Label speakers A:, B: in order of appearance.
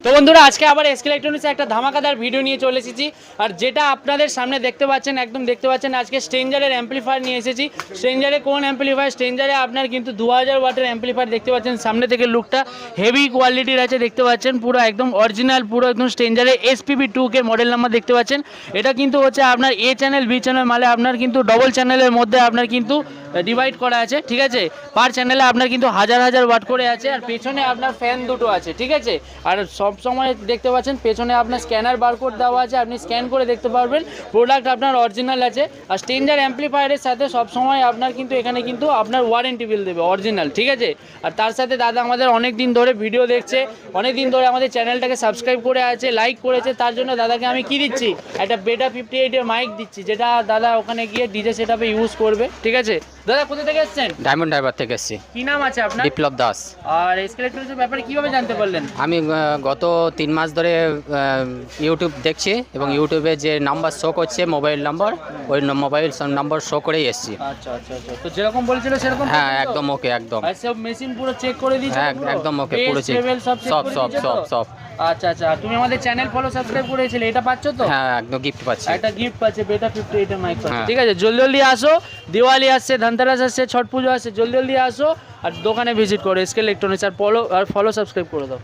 A: তো বন্ধুরা আজকে আবার এসকে ইলেকট্রনিক্সে একটা ধামাকাদার ভিডিও নিয়ে চলে এসেছি। আর যেটা আপনাদের সামনে দেখতে পাচ্ছেন, একদম দেখতে পাচ্ছেন, আজকে স্ট্রেঞ্জারের অ্যাম্পলিফায়ার নিয়ে এসেছি। স্ট্রেঞ্জারে কোন অ্যাম্পলিফায়ার? স্ট্রেঞ্জারে আপনার কিন্তু 2000 ওয়াটের অ্যাম্পলিফায়ার দেখতে পাচ্ছেন। সামনে থেকে লুকটা হেভি কোয়ালিটির আছে, দেখতে পাচ্ছেন পুরো একদম অরিজিনাল, পুরো একদম স্ট্রেঞ্জারে SPB2K মডেল নাম্বার দেখতে পাচ্ছেন। এটা কিন্তু হচ্ছে আপনার A চ্যানেল B চ্যানেল, মানে আপনার কিন্তু ডবল চ্যানেলের মধ্যে আপনার কিন্তু ডিভাইড করা আছে, ঠিক আছে। পার চ্যানেলে আপনার কিন্তু হাজার হাজার ওয়াট করে আছে। আর পেছনে আপনার ফ্যান দুটো আছে, ঠিক আছে। আর সব সময় দেখতে পাচ্ছেন পেছনে আপনার স্ক্যানার বারকোড দেওয়া আছে, আপনি স্ক্যান করে দেখতে পারবেন প্রোডাক্ট আপনার অরিজিনাল আছে। আর স্ট্রেঞ্জার অ্যাম্পলিফায়ারের সাথে সব সময় আপনার কিন্তু এখানে কিন্তু আপনার ওয়ারেন্টি বিল দেবে অরিজিনাল, ঠিক আছে। আর তার সাথে দাদা আমাদের অনেক দিন ধরে ভিডিও দেখছে, অনেক দিন ধরে আমাদের চ্যানেলটাকে সাবস্ক্রাইব করে আছে, লাইক করেছে। তার জন্য দাদাকে আমি কি দিচ্ছি, একটা বেটা 58 এর মাইক দিচ্ছি, যেটা দাদা ওখানে গিয়ে ডিজে সেটআপে ইউজ করবে, ঠিক আছে। দাদা কোথা থেকে এসেছেন?
B: ডায়মন্ড হারবার থেকে এসেছি।
A: কি নাম আছে আপনার?
B: বিপ্লব দাস।
A: আর এসকে ইলেকট্রনিক্সের ব্যাপারে কিভাবে জানতে পারলেন?
B: আমি গত 3 মাস ধরে ইউটিউব দেখছি এবং ইউটিউবে যে নাম্বার শো করছে মোবাইল নাম্বার, ওই মোবাইল নাম্বার শো করেই এসেছি।
A: আচ্ছা আচ্ছা আচ্ছা, তো যেরকম বলেছিল সেরকম?
B: হ্যাঁ একদম ওকে, একদম।
A: আর সব মেশিন পুরো চেক করে দিয়েছো?
B: হ্যাঁ একদম ওকে, পুরো চেক, সব।
A: আচ্ছা আচ্ছা, তুমি আমাদের চ্যানেল ফলো সাবস্ক্রাইব করেছিলে, এটা পাচ্ছো তো?
B: হ্যাঁ একদম গিফট পাচ্ছি,
A: একটা গিফট পাচ্ছে, বেটা 58 এর মাইক পাচ্ছে,
B: হ্যাঁ।
A: ঠিক আছে। জলদি জলদি আসো, দিওয়ালি আসছে, ধনতেরাস আসছে, ছট পুজো আসছে, জলদি জলদি আসো আর দোকানে ভিজিট করো এসকে ইলেকট্রনিক্স, আর ফলো সাবস্ক্রাইব করে দাও।